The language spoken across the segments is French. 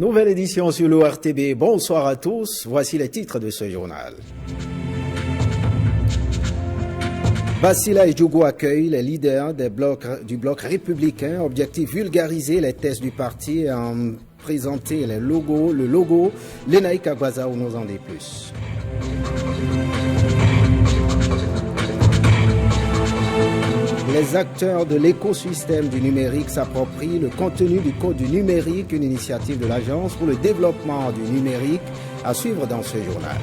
Nouvelle édition sur l'ORTB. Bonsoir à tous. Voici les titres de ce journal. Bassila et Djougou accueillent les leaders du bloc républicain. Objectif vulgariser les thèses du parti et en présenter le logo. Lenaï Kagwaza ou nous en dit plus. Les acteurs de l'écosystème du numérique s'approprient le contenu du Code du numérique, une initiative de l'Agence pour le développement du numérique à suivre dans ce journal.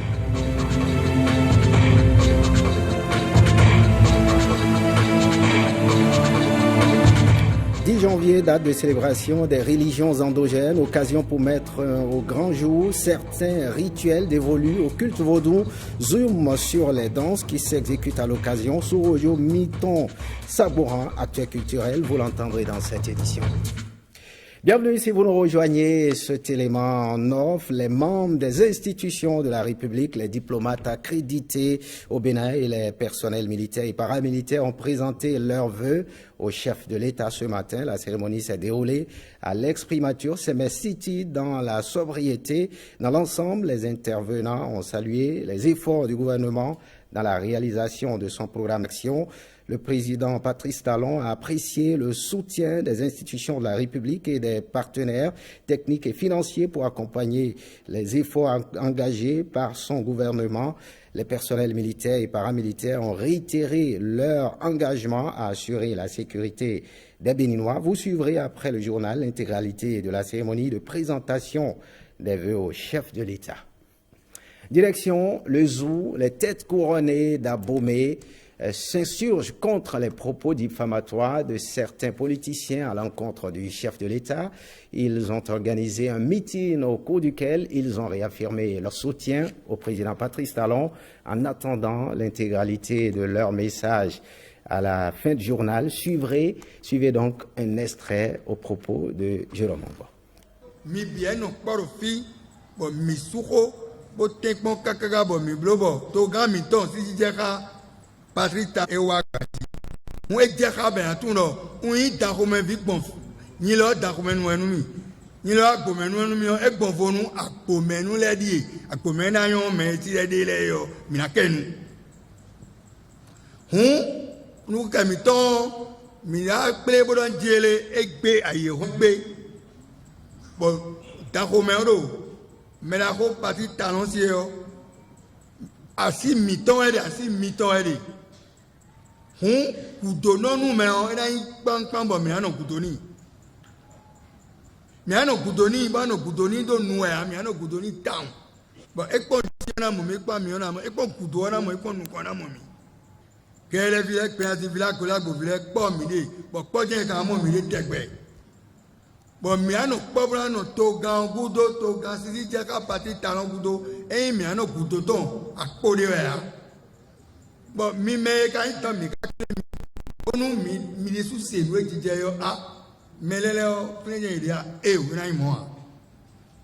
10 janvier, date de célébration des religions endogènes, occasion pour mettre au grand jour certains rituels dévolus au culte vaudou. Zoom sur les danses qui s'exécutent à l'occasion. Sourojo Miton Sabouran, acteur culturel, vous l'entendrez dans cette édition. Bienvenue si vous nous rejoignez cet élément en off. Les membres des institutions de la République, les diplomates accrédités au Bénin et les personnels militaires et paramilitaires ont présenté leurs vœux au chef de l'État ce matin. La cérémonie s'est déroulée à l'ex-primature Semes City dans la sobriété. Dans l'ensemble, les intervenants ont salué les efforts du gouvernement dans la réalisation de son programme d'action. Le président Patrice Talon a apprécié le soutien des institutions de la République et des partenaires techniques et financiers pour accompagner les efforts engagés par son gouvernement. Les personnels militaires et paramilitaires ont réitéré leur engagement à assurer la sécurité des Béninois. Vous suivrez après le journal l'intégralité de la cérémonie de présentation des vœux au chef de l'État. Direction le zoo, les têtes couronnées d'Abomey s'insurgent contre les propos diffamatoires de certains politiciens à l'encontre du chef de l'État. Ils ont organisé un meeting au cours duquel ils ont réaffirmé leur soutien au président Patrice Talon en attendant l'intégralité de leur message. À la fin du journal, suivez donc un extrait au propos de Jérôme Ngwa. Mi bien non parofi bo mi suko bo tekmo kakaga bo mi blobo to ga mi ton si jeka Patrita et Wakati. Moi, je dis que tout le monde, oui, d'accord, vite bon. Ni là, d'accord, nous nous. Ni là, comme nous nous, et bon pour nous, à comme nous les dit, à comme nous ayons, mais si les délais, mais à quel nous comme temps, mais à play pour un délai, et bé à y romper. Bon, d'accord, mais la robe partie t'annoncer, assis mi-temps et assis mi-temps et kudonno nu me o ina kpankpan bo mi ano kudoni ba no kudoni do nu e mi ano kudoni town bo ekpo na mo mi pa mi ona mo ekpo kudo na mo ekpo nu ko na mo mi kele vi ek pe ati vila ko la go vile po mi de bo po je ka mo mi de tegbe bo mi ano po bra no to gan gudo to gan si je ka pati talon gudo e mi ano kudo ton akpode we ya bon mi me ka ita mi ka onu mi de su se we jije yo melele o fenje ide e o na imo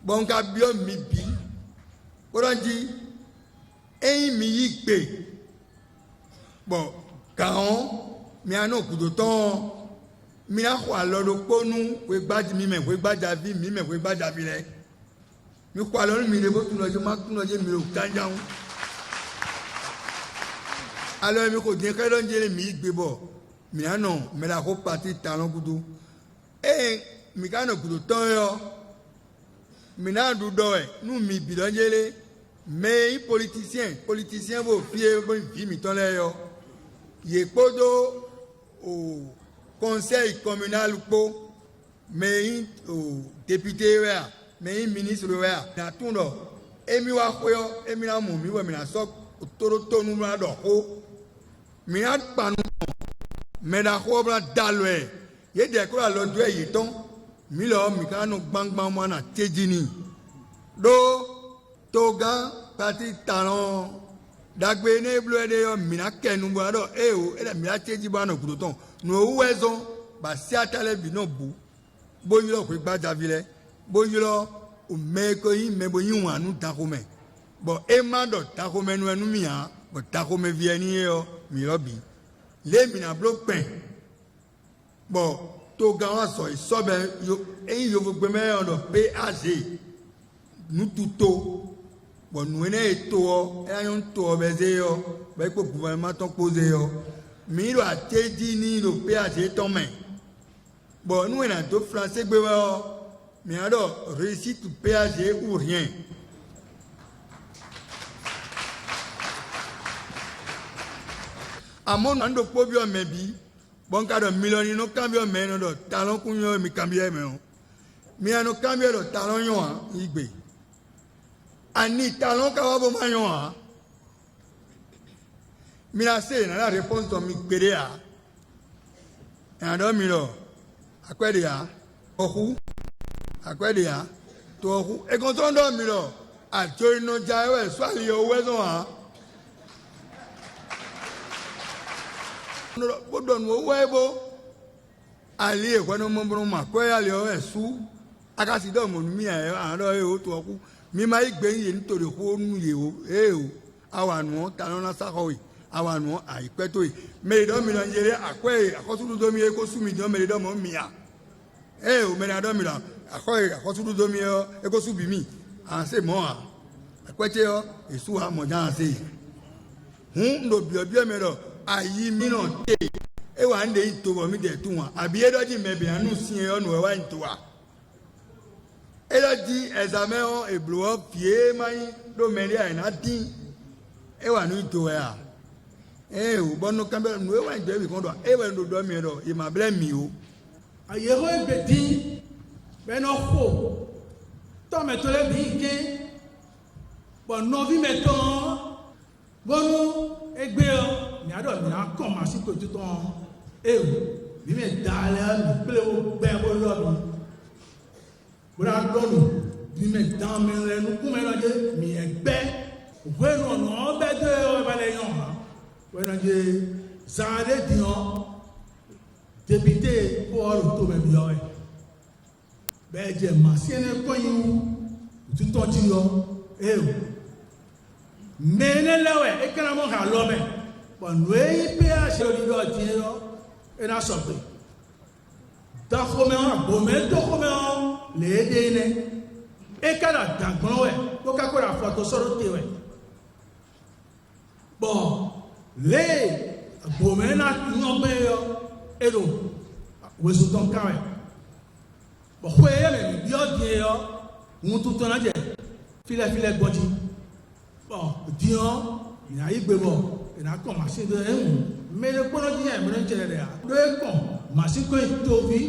bon ka bio mi bi oranji mi yi pe bon kaon mi ano kudo ton mi na kwa lo do ponu we gbaji mi me we gbaja vi mi me we gbaja vi le mi kwa lo mi le bo tun lojo ma tun lojo mi o tanja un alors mi ko din ka don jele mi gbe bo mi ano me la ko parti talon gudu mi ka no gudu ton yo mi na du do e nu mi bi don jele mais politicien bo fie bo vi mi ton le yo ye podo au conseil communal po mais au député wa mais ministre wa na tun do mi wa ko yo mi na mu mi wa mi na so toro tonu na do ko mi a panu me da ko bra dalwe ye de ko lo do yi ton mi lo mi ka no gbangban mo na tejini do toga parti talon dagbe ne blu de yo mi na kenu bo do o e mi a teji ba no kudo ton no wezo ba si atale bi no bu bo yi lo ko gba javile bo yi lo o me ko yi me bo yi wan nu ta ko me bo e ma do ta ko me nu enu mi a bo ta ko me vieni yo mi robi le mi na bloc pen bon to gawa so isobe yo en yo gbe me on PAG nous tuto bon nous ne to e yon to beze yo ba ko gouvernement ton posé yo mi lo ateji ni lo PAG ton main bon nous na to français gbe wa mais alors réussite PAG ou rien. Amon ando pobio mebi bon ka do million no cambio me no do talon kunyo mi cambio me o mi ano cambio do talon yo a igbe ani talon ka wa bo ma yo a mi na say na la réponse to mi gbere a ando mi lo akwede a ohu akwede a to ohu e kon to ndo mi lo a joy no jaiwe so ali o we so a no bodon wo webo ali e kwano mombro ma ko ya le o esu akasi do mo mi aro e o to oku mi ma igbe yin nítorí ko nu ye o o awanu tanu na sakowi awanu aipe to me do mi lo yere akwe akosu do mi e ko su mi do me do mo mi a o me na do mi lo akwe akosu do mi e ko su bi mi an se mo a akwete o esu ha mo jan se ndo bi me do ayi mi no te e wa nde ito bo mi de tu wa abi e do ji mebe anu sin e onu e wa nto wa e do ji examen o e blow fie mai do meri ai na din e wa nu ito ya o bonu kambe nu e wa nje bi kon do e wa ndo do mi do e ma ble mi o ayero e be din be no fo to me to le bi ke bo no vi me to bonu egbe o ni ado mi na kon ma si ko tu ton bi me dale mi ple o be bo lo bi bra donu bi me dan me le nu ku me na je mi egbe we no no be de o ba le yan ha we na je zade dion député pour to me bi o be je ma si ene ko yin tu ton ti yo mene lewe e kana mo ha lo me bon we PAG di do ti no e na so pe da ko me ha bo me to ko me le de ne e kana dagbon we ko ka ko ra photo soro te we bon le bo me na no be yo e do we so ton ka we bo ko e me bi o di yo mu tutu na je file gboji bon dion ina igbe bo ina kon machine de me le kono ji e me no jere de a do e kon machine ko to bi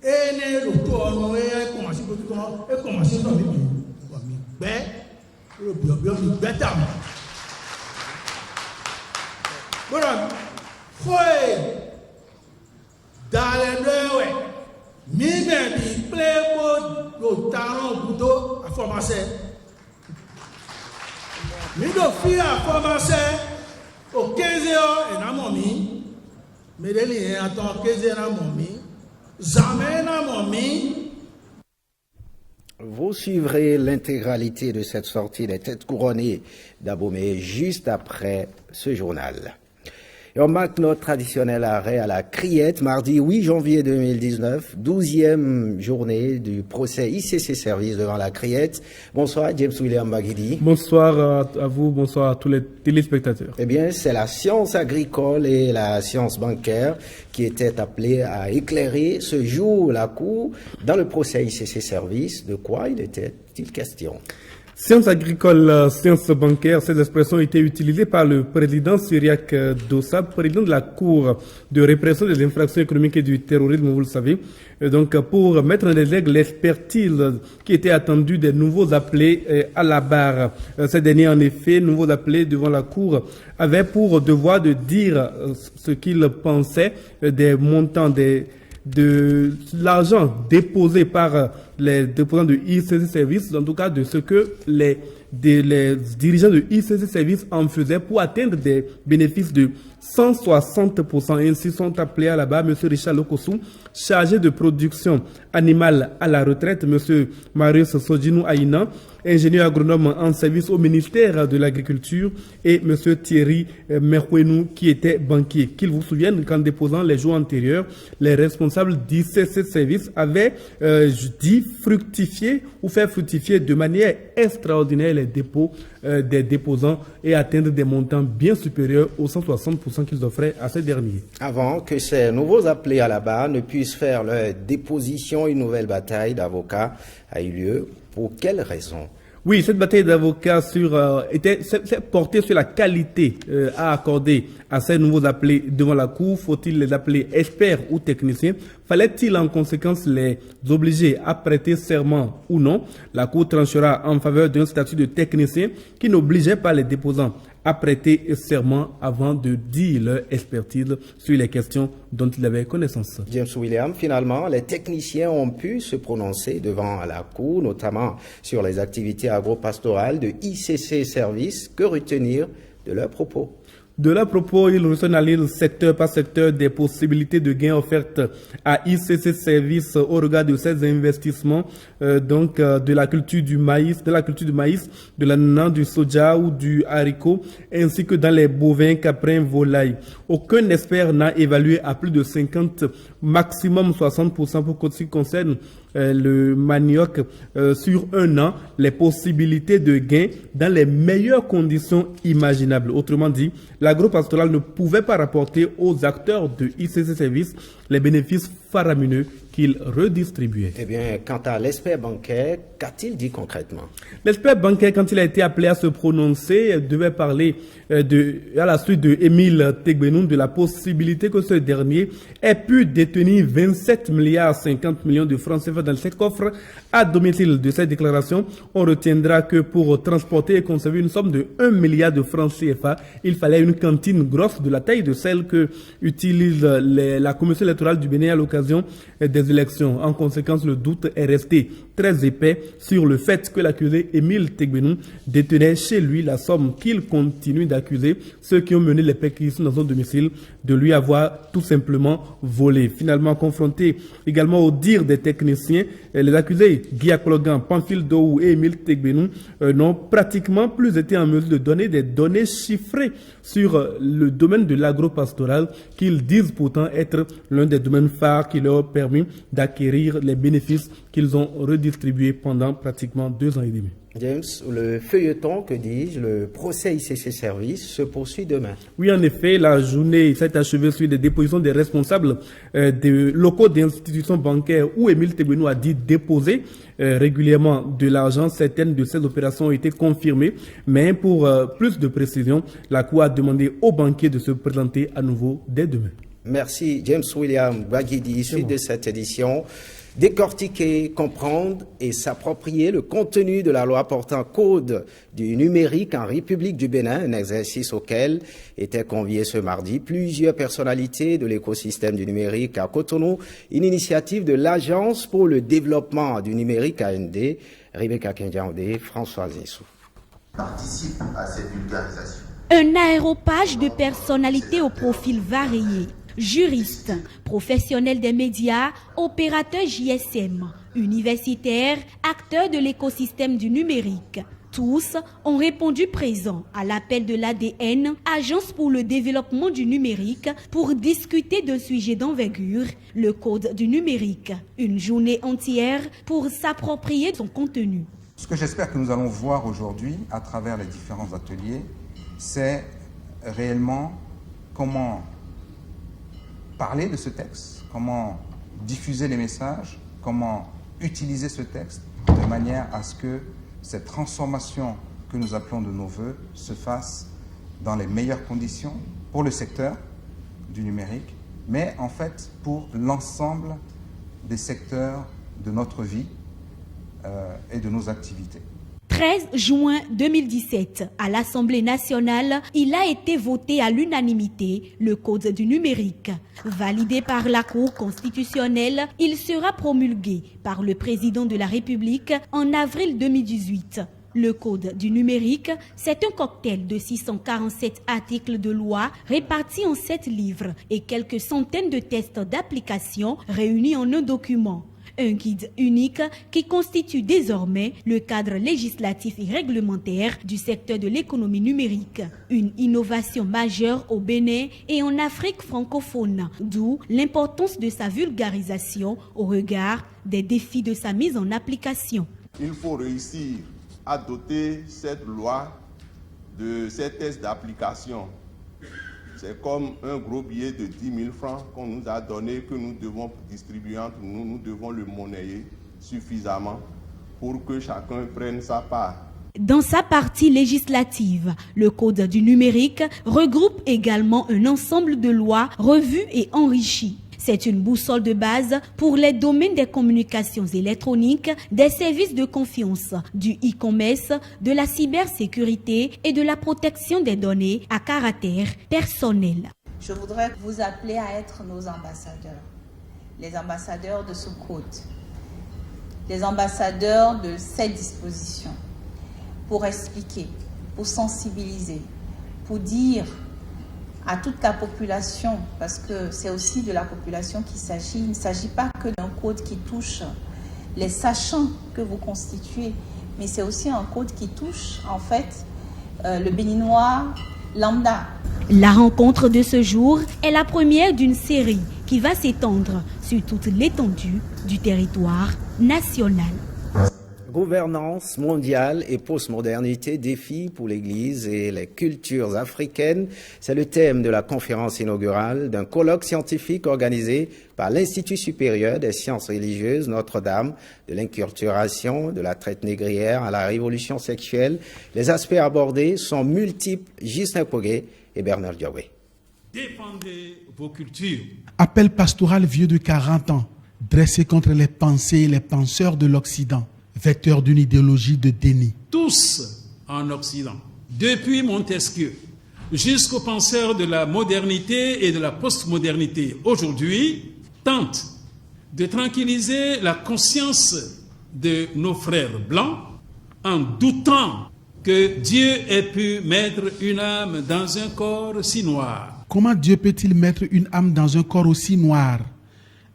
e ne ro to onu e kon machine ko e kon machine no bi mi gbe ro bi mi gbe ta mo bora foi dale dewe mi be bi play bo do taron budo a formation mi do fi a commencer au 15 heures et na momi me de li attend 15 heures na momi jamais na momi. Vous suivrez l'intégralité de cette sortie des têtes couronnées d'Abomey juste après ce journal. Et on marque notre traditionnel arrêt à la Criette, mardi 8 janvier 2019, 12e journée du procès ICC Service devant la Criette. Bonsoir James William Baguidi. Bonsoir à vous, bonsoir à tous les téléspectateurs. Eh bien, c'est la science agricole et la science bancaire qui étaient appelées à éclairer ce jour la Cour dans le procès ICC Service. De quoi il était-il question? Science agricole, science bancaire, ces expressions ont été utilisées par le président Syriac Dossa, président de la Cour de répression des infractions économiques et du terrorisme, vous le savez. Donc, pour mettre en exergue l'expertise qui était attendue des nouveaux appelés à la barre. Ces derniers, en effet, nouveaux appelés devant la Cour, avaient pour devoir de dire ce qu'ils pensaient des montants de l'argent déposé par les déposants de ICC Service, en tout cas de ce que les dirigeants de ICC Service en faisaient pour atteindre des bénéfices de 160%. Ainsi sont appelés à la barre M. Richard Lokossou, chargé de production animale à la retraite, M. Marius Sodjinou Aïna, ingénieur agronome en service au ministère de l'Agriculture, et M. Thierry Merkouenou, qui était banquier. Qu'il vous souvienne qu'en déposant les jours antérieurs, les responsables d'ICC Service avaient dit fructifier ou faire fructifier de manière extraordinaire les dépôts des déposants et atteindre des montants bien supérieurs aux 160% qu'ils offraient à ces derniers. Avant que ces nouveaux appelés à la barre ne puissent faire leur déposition, une nouvelle bataille d'avocats a eu lieu. Pour quelles raisons? Oui, cette bataille d'avocats était portée sur la qualité à accorder à ces nouveaux appelés devant la Cour. Faut-il les appeler experts ou techniciens? Fallait-il en conséquence les obliger à prêter serment ou non? La Cour tranchera en faveur d'un statut de technicien qui n'obligeait pas les déposants à prêter serment avant de dire leur expertise sur les questions dont ils avaient connaissance. James William, finalement, les techniciens ont pu se prononcer devant la Cour, notamment sur les activités agro-pastorales de ICC Service. Que retenir de leurs propos? De leurs propos, ils analysent secteur par secteur des possibilités de gains offertes à ICC Service au regard de ces investissements, de la culture du maïs, de l'ananas, du soja ou du haricot, ainsi que dans les bovins, caprins, volailles. Aucun expert n'a évalué à plus de 50, maximum 60% pour ce qui concerne le manioc sur un an, les possibilités de gains dans les meilleures conditions imaginables. Autrement dit, l'agro-pastoral ne pouvait pas rapporter aux acteurs de ICC Service les bénéfices faramineux qu'il redistribuait. Eh bien, quant à l'expert bancaire, qu'a-t-il dit concrètement? L'expert bancaire, quand il a été appelé à se prononcer, devait parler à la suite de Émile Tegbenoun de la possibilité que ce dernier ait pu détenir 27 milliards 50 millions de francs CFA dans ses coffres. À domicile de cette déclaration, on retiendra que pour transporter et conserver une somme de 1 milliard de francs CFA, il fallait une cantine grosse de la taille de celle que utilise la Commission électorale du Bénin à l'occasion des élections. En conséquence, le doute est resté très épais sur le fait que l'accusé Émile Tegbenoun détenait chez lui la somme qu'il continue d'accuser ceux qui ont mené les perquisitions dans son domicile de lui avoir tout simplement volé. Finalement confronté également au dire des techniciens, les accusés Guy Akologan, Pamphile Dou et Émile Tegbenoun n'ont pratiquement plus été en mesure de donner des données chiffrées sur le domaine de l'agro-pastoral qu'ils disent pourtant être l'un des domaines phares qui leur a permis d'acquérir les bénéfices qu'ils ont redistribués pendant pratiquement 2 ans et demi. James, le feuilleton, que dis-je, le procès ICC Service se poursuit demain. Oui, en effet, la journée s'est achevée sur des dépositions des responsables des locaux d'institutions bancaires où Émile Tegbenoun a dit déposer régulièrement de l'argent. Certaines de ces opérations ont été confirmées, mais pour plus de précision, la Cour a demandé aux banquiers de se présenter à nouveau dès demain. Merci James William Bagidi, suite de cette édition. Décortiquer, comprendre et s'approprier le contenu de la loi portant code du numérique en République du Bénin, un exercice auquel étaient conviés ce mardi plusieurs personnalités de l'écosystème du numérique à Cotonou, une initiative de l'Agence pour le développement du numérique AND, Rebecca Kendiaondé, François Zissou. Participe à cette vulgarisation. Un aéropage de personnalités au profil varié. Juristes, professionnels des médias, opérateurs JSM, universitaires, acteurs de l'écosystème du numérique. Tous ont répondu présents à l'appel de l'ADN, Agence pour le développement du numérique, pour discuter d'un sujet d'envergure, le code du numérique. Une journée entière pour s'approprier son contenu. Ce que j'espère que nous allons voir aujourd'hui à travers les différents ateliers, c'est réellement comment parler de ce texte, comment diffuser les messages, comment utiliser ce texte de manière à ce que cette transformation que nous appelons de nos voeux se fasse dans les meilleures conditions pour le secteur du numérique, mais en fait pour l'ensemble des secteurs de notre vie et de nos activités. 13 juin 2017, à l'Assemblée nationale, il a été voté à l'unanimité le Code du numérique. Validé par la Cour constitutionnelle, il sera promulgué par le président de la République en avril 2018. Le Code du numérique, c'est un cocktail de 647 articles de loi répartis en 7 livres et quelques centaines de tests d'application réunis en un document. Un guide unique qui constitue désormais le cadre législatif et réglementaire du secteur de l'économie numérique. Une innovation majeure au Bénin et en Afrique francophone, d'où l'importance de sa vulgarisation au regard des défis de sa mise en application. Il faut réussir à doter cette loi de ces tests d'application. C'est comme un gros billet de 10 000 francs qu'on nous a donné, que nous devons distribuer entre nous. Nous devons le monnayer suffisamment pour que chacun prenne sa part. Dans sa partie législative, le Code du numérique regroupe également un ensemble de lois revues et enrichies. C'est une boussole de base pour les domaines des communications électroniques, des services de confiance, du e-commerce, de la cybersécurité et de la protection des données à caractère personnel. Je voudrais vous appeler à être nos ambassadeurs, les ambassadeurs de ce code, les ambassadeurs de cette disposition, pour expliquer, pour sensibiliser, pour dire à toute la population, parce que c'est aussi de la population qu'il s'agit. Il ne s'agit pas que d'un code qui touche les sachants que vous constituez, mais c'est aussi un code qui touche en fait le Béninois lambda. La rencontre de ce jour est la première d'une série qui va s'étendre sur toute l'étendue du territoire national. Gouvernance mondiale et postmodernité, défis pour l'Église et les cultures africaines. C'est le thème de la conférence inaugurale d'un colloque scientifique organisé par l'Institut supérieur des sciences religieuses Notre-Dame, de l'inculturation, de la traite négrière à la révolution sexuelle. Les aspects abordés sont multiples. Gisèle Poguet et Bernard Diawé. Défendez vos cultures. Appel pastoral vieux de 40 ans, dressé contre les pensées et les penseurs de l'Occident. Vecteur d'une idéologie de déni. Tous en Occident, depuis Montesquieu jusqu'aux penseurs de la modernité et de la postmodernité aujourd'hui, tentent de tranquilliser la conscience de nos frères blancs en doutant que Dieu ait pu mettre une âme dans un corps si noir. Comment Dieu peut-il mettre une âme dans un corps aussi noir?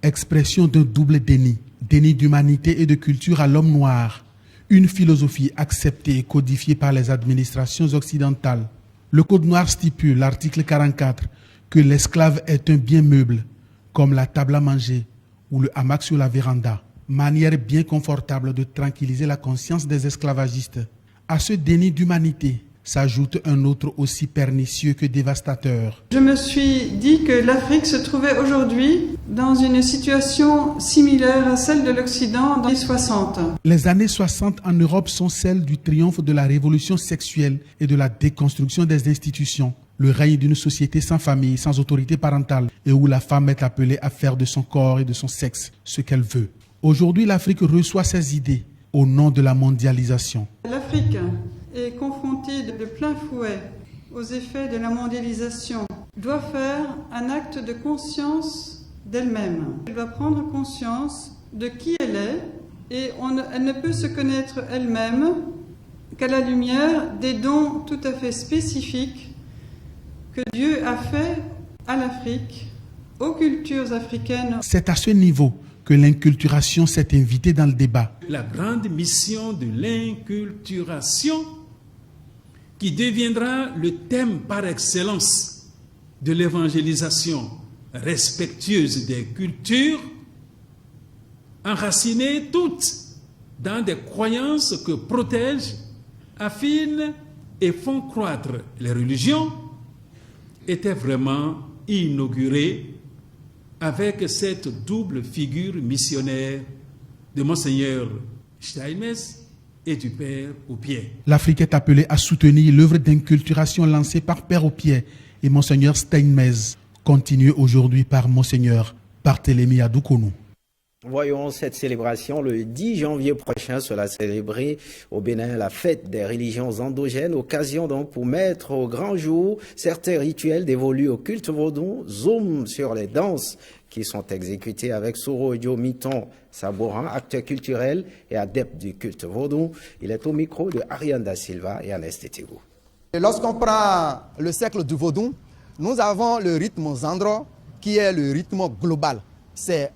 Expression d'un double déni. Déni d'humanité et de culture à l'homme noir, une philosophie acceptée et codifiée par les administrations occidentales. Le Code noir stipule, l'article 44, que l'esclave est un bien meuble, comme la table à manger ou le hamac sur la véranda, manière bien confortable de tranquilliser la conscience des esclavagistes. À ce déni d'humanité s'ajoute un autre aussi pernicieux que dévastateur. Je me suis dit que l'Afrique se trouvait aujourd'hui dans une situation similaire à celle de l'Occident dans les 60. Les années 60 en Europe sont celles du triomphe de la révolution sexuelle et de la déconstruction des institutions. Le règne d'une société sans famille, sans autorité parentale et où la femme est appelée à faire de son corps et de son sexe ce qu'elle veut. Aujourd'hui, l'Afrique reçoit ces idées au nom de la mondialisation. L'Afrique est confrontée de plein fouet aux effets de la mondialisation, doit faire un acte de conscience d'elle-même. Elle doit prendre conscience de qui elle est et elle ne peut se connaître elle-même qu'à la lumière des dons tout à fait spécifiques que Dieu a fait à l'Afrique, aux cultures africaines. C'est à ce niveau que l'inculturation s'est invitée dans le débat. La grande mission de l'inculturation qui deviendra le thème par excellence de l'évangélisation respectueuse des cultures, enracinées toutes dans des croyances que protègent, affinent et font croître les religions, était vraiment inaugurée avec cette double figure missionnaire de Monseigneur Steinmetz et du Père Aupier. L'Afrique est appelée à soutenir l'œuvre d'inculturation lancée par Père Aupier et Monseigneur Steinmetz, continuée aujourd'hui par Monseigneur Barthélemy Adoukonou. Voyons cette célébration le 10 janvier prochain sera célébrée au Bénin la fête des religions endogènes, occasion donc pour mettre au grand jour certains rituels dévolus au culte vaudou, zoom sur les danses qui sont exécutés avec Sorodio Miton Sabouran, acteur culturel et adepte du culte vaudou. Il est au micro de Ariane Da Silva et Ernest Tégo. Lorsqu'on prend le cercle du vaudou, nous avons le rythme Zandro qui est le rythme global. C'est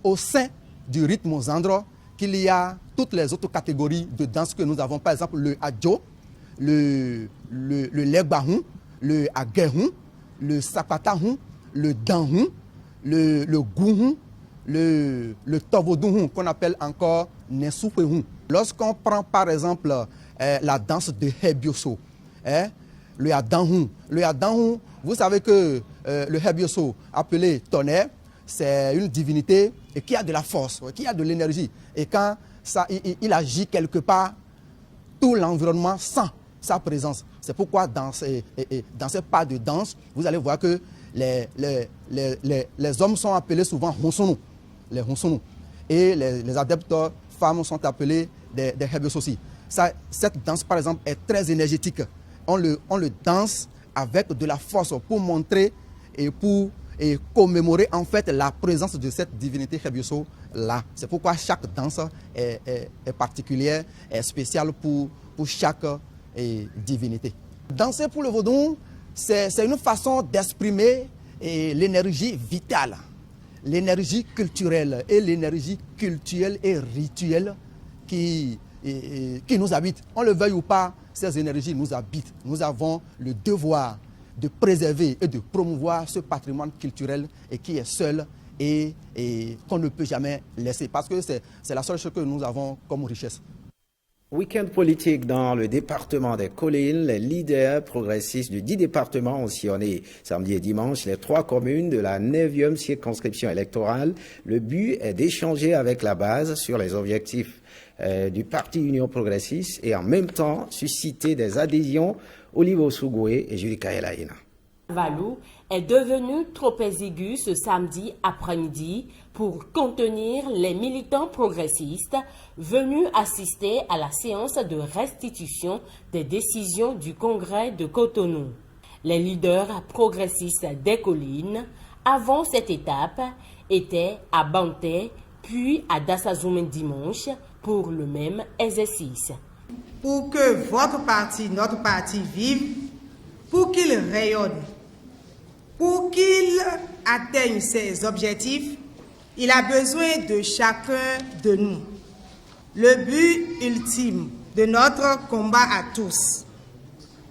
au sein du rythme Zandro qu'il y a toutes les autres catégories de danse que nous avons. Par exemple, le Adjo, le Legbahun, le Agehun, le Sapatahun, le Danhun, le Gouhun, le Tovodouhun, qu'on appelle encore Nesupehun. Lorsqu'on prend par exemple la danse de Hebioso, le Yadanhun, vous savez que le Hebioso, appelé tonnerre, c'est une divinité qui a de la force, qui a de l'énergie. Et quand il agit quelque part, tout l'environnement sent sa présence. C'est pourquoi dans ces pas de danse, vous allez voir que les hommes sont appelés souvent Honsonu, les Honsonu. Et les adeptes femmes sont appelés des Hebioso aussi. Cette danse, par exemple, est très énergétique. On le danse avec de la force pour montrer et pour commémorer en fait la présence de cette divinité Hebioso là. C'est pourquoi chaque danse est particulière, est spéciale pour chaque divinité. Danser pour le vaudou, c'est une façon d'exprimer l'énergie vitale, l'énergie culturelle et l'énergie culturelle et rituelle qui nous habite. On le veuille ou pas, ces énergies nous habitent. Nous avons le devoir de préserver et de promouvoir ce patrimoine culturel et qui est seul et qu'on ne peut jamais laisser parce que c'est la seule chose que nous avons comme richesse. Week-end politique dans le département des Collines. Les leaders progressistes de 10 départements ont sillonné samedi et dimanche les 3 communes de la 9e circonscription électorale. Le but est d'échanger avec la base sur les objectifs du Parti Union progressiste et en même temps susciter des adhésions. Olivo Sougoué et Julie Kaelaïna. Valou est devenu trop exigu ce samedi après-midi pour contenir les militants progressistes venus assister à la séance de restitution des décisions du Congrès de Cotonou. Les leaders progressistes des collines, avant cette étape, étaient à Banté puis à Dassazoumé dimanche pour le même exercice. Pour que votre parti, notre parti vive, pour qu'il rayonne, pour qu'il atteigne ses objectifs, il a besoin de chacun de nous. Le but ultime de notre combat à tous,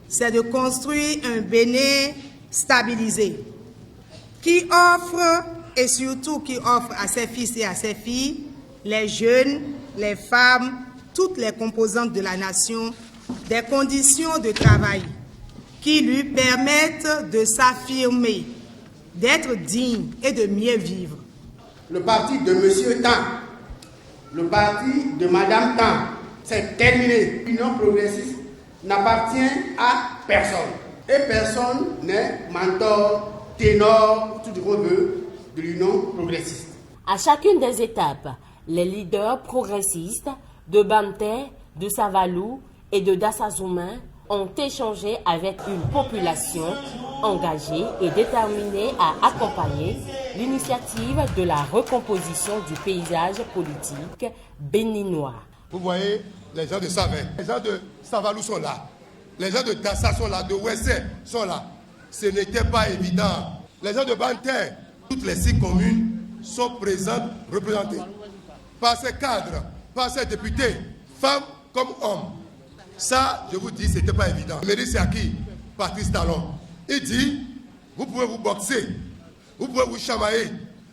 c'est de construire un Bénin stabilisé, qui offre et surtout qui offre à ses fils et à ses filles, les jeunes, les femmes, toutes les composantes de la nation, des conditions de travail qui lui permettent de s'affirmer, d'être digne et de mieux vivre. Le parti de Monsieur Tan, le parti de Madame Tan, c'est terminé. L'Union progressiste n'appartient à personne. Et personne n'est mentor, ténor, tout rebeu de l'Union progressiste. À chacune des étapes, les leaders progressistes de Banté, de Savalou et de Dassazoumé ont échangé avec une population engagée et déterminée à accompagner l'initiative de la recomposition du paysage politique béninois. Vous voyez, les gens de Savé, les gens de Savalou sont là, les gens de Dassa sont là, de Ouessé sont là. Ce n'était pas évident. Les gens de Banté, toutes les 6 communes sont présentes, représentées par ces cadres, par ces députés, femmes comme hommes. Ça, je vous dis, ce n'était pas évident. Le mérite, c'est à qui? Patrice Talon. Il dit, vous pouvez vous boxer, vous pouvez vous chamailler,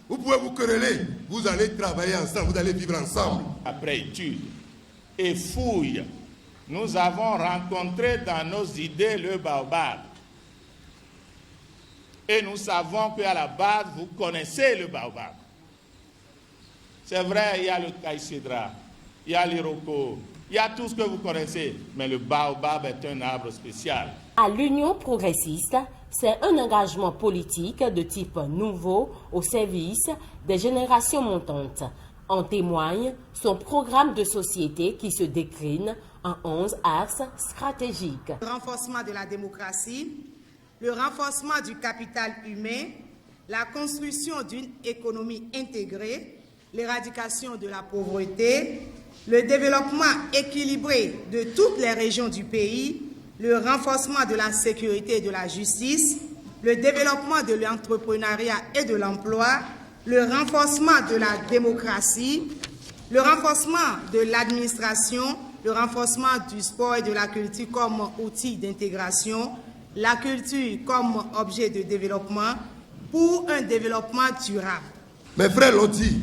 vous pouvez vous quereller, vous allez travailler ensemble, vous allez vivre ensemble. Après étude et fouille, nous avons rencontré dans nos idées le baobab. Et nous savons qu'à la base, vous connaissez le baobab. C'est vrai, il y a le caïcédra, il y a l'iroko, il y a tout ce que vous connaissez, mais le baobab est un arbre spécial. À l'Union progressiste, c'est un engagement politique de type nouveau au service des générations montantes. En témoigne son programme de société qui se décline en 11 axes stratégiques. Le renforcement de la démocratie, le renforcement du capital humain, la construction d'une économie intégrée, l'éradication de la pauvreté, le développement équilibré de toutes les régions du pays, le renforcement de la sécurité et de la justice, le développement de l'entrepreneuriat et de l'emploi, le renforcement de la démocratie, le renforcement de l'administration, le renforcement du sport et de la culture comme outil d'intégration, la culture comme objet de développement pour un développement durable. Mes frères l'ont dit,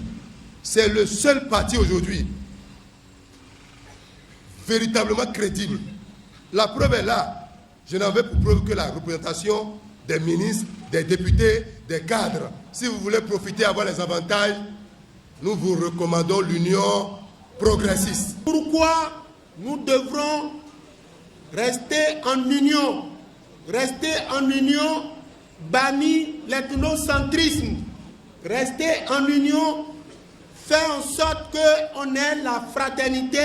c'est le seul parti aujourd'hui véritablement crédible. La preuve est là. Je n'avais pour preuve que la représentation des ministres, des députés, des cadres. Si vous voulez profiter, avoir les avantages, nous vous recommandons l'union progressiste. Pourquoi nous devrons rester en union, banni l'ethnocentrisme, rester en union, faire en sorte qu'on ait la fraternité,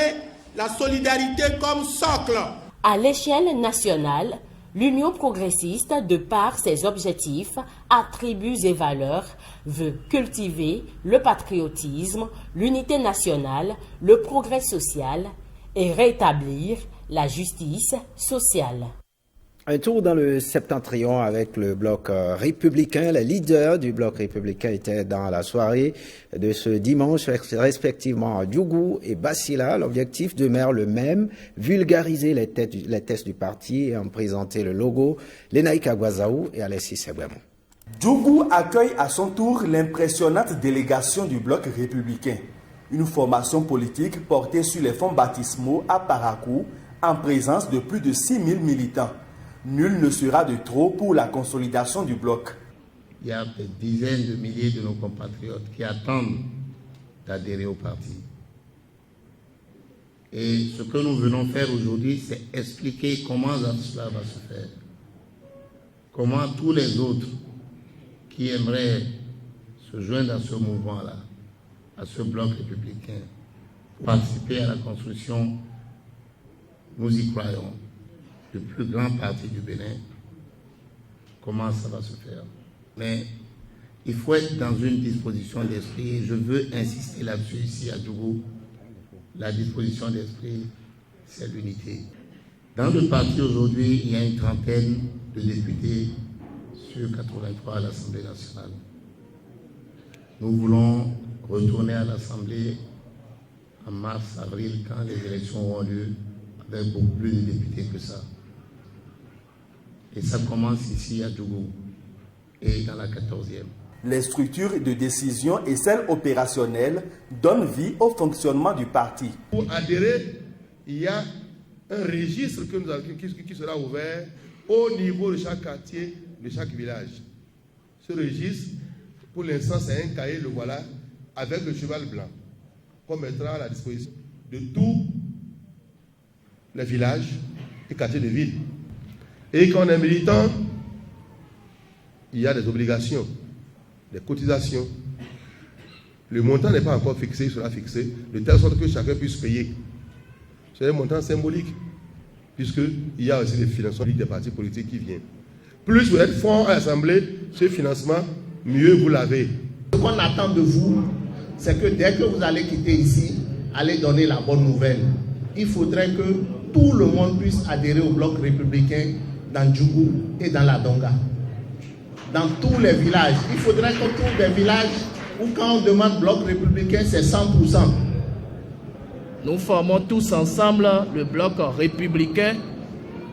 la solidarité comme socle. À l'échelle nationale, l'Union progressiste, de par ses objectifs, attributs et valeurs, veut cultiver le patriotisme, l'unité nationale, le progrès social et rétablir la justice sociale. Un tour dans le septentrion avec le bloc républicain. Les leaders du bloc républicain étaient dans la soirée de ce dimanche, respectivement à Djougou et Bassila. L'objectif demeure le même, vulgariser les tests du parti et en présenter le logo. Lenaïka Gwazaou et Alessis Sebouemou. Djougou accueille à son tour l'impressionnante délégation du bloc républicain. Une formation politique portée sur les fonds baptismaux à Parakou, en présence de plus de 6000 militants. Nul ne sera de trop pour la consolidation du bloc. Il y a des dizaines de milliers de nos compatriotes qui attendent d'adhérer au parti. Et ce que nous venons faire aujourd'hui, c'est expliquer comment cela va se faire. Comment tous les autres qui aimeraient se joindre à ce mouvement-là, à ce bloc républicain, pour participer à la construction, nous y croyons, le plus grand parti du Bénin, comment ça va se faire. Mais il faut être dans une disposition d'esprit, et je veux insister là-dessus ici à Djougou. La disposition d'esprit, c'est l'unité. Dans le parti aujourd'hui, il y a une trentaine de députés sur 83 à l'Assemblée nationale. Nous voulons retourner à l'Assemblée en mars, avril, quand les élections auront lieu, avec beaucoup plus de députés que ça. Et ça commence ici à Djougou et dans la 14e. Les structures de décision et celles opérationnelles donnent vie au fonctionnement du parti. Pour adhérer, il y a un registre qui sera ouvert au niveau de chaque quartier, de chaque village. Ce registre, pour l'instant, c'est un cahier, le voilà, avec le cheval blanc, qu'on mettra à la disposition de tous les villages et quartiers de ville. Et quand on est militant, il y a des obligations, des cotisations. Le montant n'est pas encore fixé, il sera fixé, de telle sorte que chacun puisse payer. C'est un montant symbolique, puisqu'il y a aussi des financements des partis politiques qui viennent. Plus vous êtes fort à l'Assemblée, ce financement, mieux vous l'avez. Ce qu'on attend de vous, c'est que dès que vous allez quitter ici, allez donner la bonne nouvelle. Il faudrait que tout le monde puisse adhérer au bloc républicain dans Djougou et dans la Donga. Dans tous les villages. Il faudrait qu'on trouve des villages où quand on demande bloc républicain, c'est 100%. Nous formons tous ensemble le bloc républicain.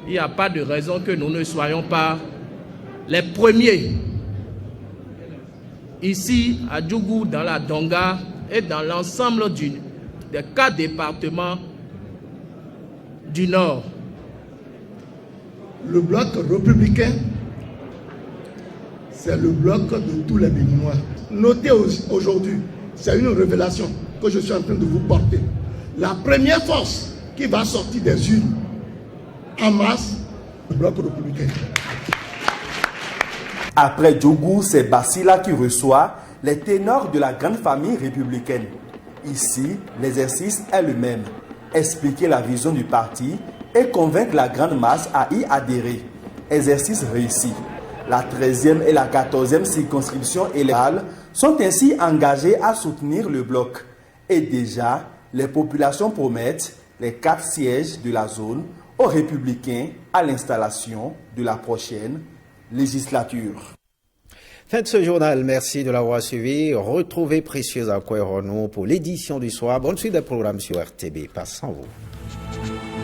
Il n'y a pas de raison que nous ne soyons pas les premiers. Ici, à Djougou, dans la Donga et dans l'ensemble des 4 départements du Nord. Le bloc républicain, c'est le bloc de tous les Béninois. Notez aujourd'hui, c'est une révélation que je suis en train de vous porter. La première force qui va sortir des urnes en masse, le bloc républicain. Après Djougou, c'est Bassila qui reçoit les ténors de la grande famille républicaine. Ici, l'exercice est le même. Expliquer la vision du parti et convaincre la grande masse à y adhérer. Exercice réussi. La 13e et la 14e circonscription électorale sont ainsi engagées à soutenir le bloc. Et déjà, les populations promettent les 4 sièges de la zone aux Républicains à l'installation de la prochaine législature. Fin de ce journal, merci de l'avoir suivi. Retrouvez Précieuse Akoué Renaud pour l'édition du soir. Bonne suite des programmes sur RTB. Passe sans vous.